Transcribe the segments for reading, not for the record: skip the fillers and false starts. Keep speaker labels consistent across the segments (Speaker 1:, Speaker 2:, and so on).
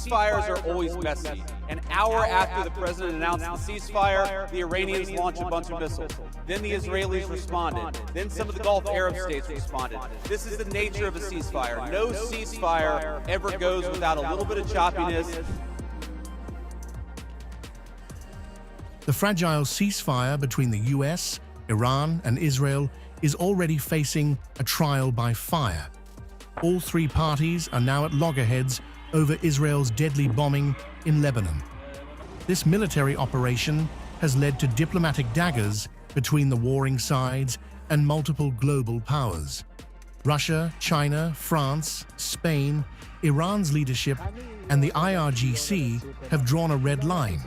Speaker 1: ceasefires are always messy. An hour after the president announced the ceasefire, the Iranians launched a bunch of missiles. Then the Israelis responded. Then some of the Gulf Arab states responded. This is the nature of a ceasefire. No ceasefire ever goes without a little bit of choppiness.
Speaker 2: The fragile ceasefire between the US, Iran, and Israel is already facing a trial by fire. All three parties are now at loggerheads over Israel's deadly bombing in Lebanon. This military operation has led to diplomatic daggers between the warring sides and multiple global powers. Russia, China, France, Spain, Iran's leadership, and the IRGC have drawn a red line,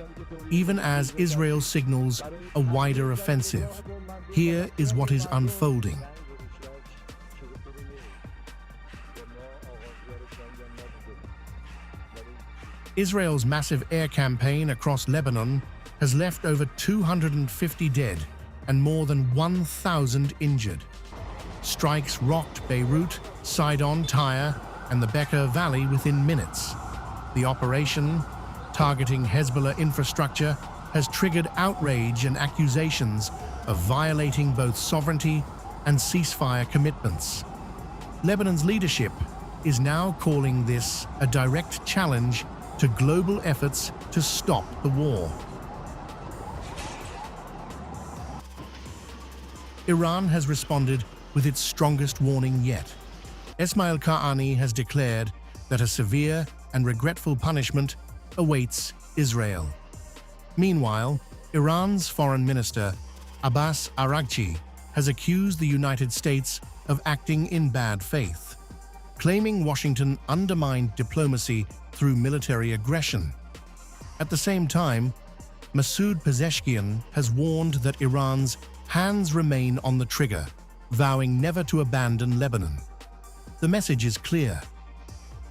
Speaker 2: even as Israel signals a wider offensive. Here is what is unfolding. Israel's massive air campaign across Lebanon has left over 250 dead and more than 1,000 injured. Strikes rocked Beirut, Sidon, Tyre, and the Beqaa Valley within minutes. The operation, targeting Hezbollah infrastructure, has triggered outrage and accusations of violating both sovereignty and ceasefire commitments. Lebanon's leadership is now calling this a direct challenge to global efforts to stop the war. Iran has responded with its strongest warning yet. Esmail Qa'ani has declared that a severe and regretful punishment awaits Israel. Meanwhile, Iran's foreign minister, Abbas Araghchi, has accused the United States of acting in bad faith, claiming Washington undermined diplomacy through military aggression. At the same time, Masoud Pezeshkian has warned that Iran's hands remain on the trigger, vowing never to abandon Lebanon. The message is clear.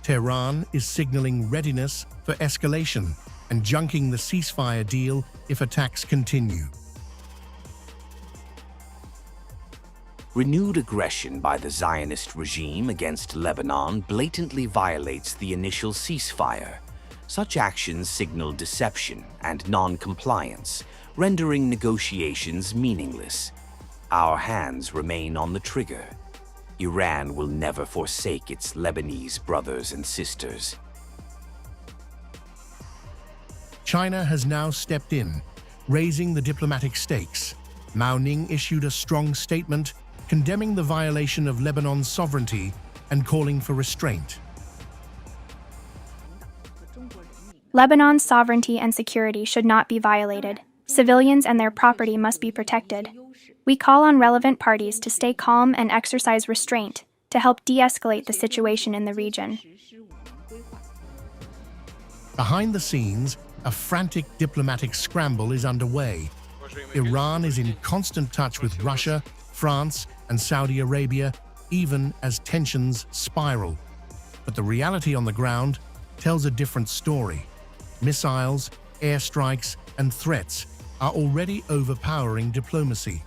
Speaker 2: Tehran is signaling readiness for escalation and junking the ceasefire deal if attacks continue.
Speaker 3: Renewed aggression by the Zionist regime against Lebanon blatantly violates the initial ceasefire. Such actions signal deception and non-compliance, rendering negotiations meaningless. Our hands remain on the trigger. Iran will never forsake its Lebanese brothers and sisters.
Speaker 2: China has now stepped in, raising the diplomatic stakes. Mao Ning issued a strong statement condemning the violation of Lebanon's sovereignty and calling for restraint.
Speaker 4: Lebanon's sovereignty and security should not be violated. Civilians and their property must be protected. We call on relevant parties to stay calm and exercise restraint to help de-escalate the situation in the region.
Speaker 2: Behind the scenes, a frantic diplomatic scramble is underway. Iran is in constant touch with Russia, France, and Saudi Arabia, even as tensions spiral. But the reality on the ground tells a different story. Missiles, airstrikes, and threats are already overpowering diplomacy.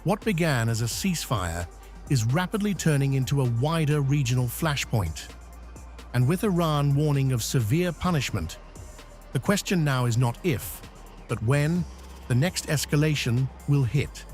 Speaker 2: What began as a ceasefire is rapidly turning into a wider regional flashpoint. And with Iran warning of severe punishment, the question now is not if, but when the next escalation will hit.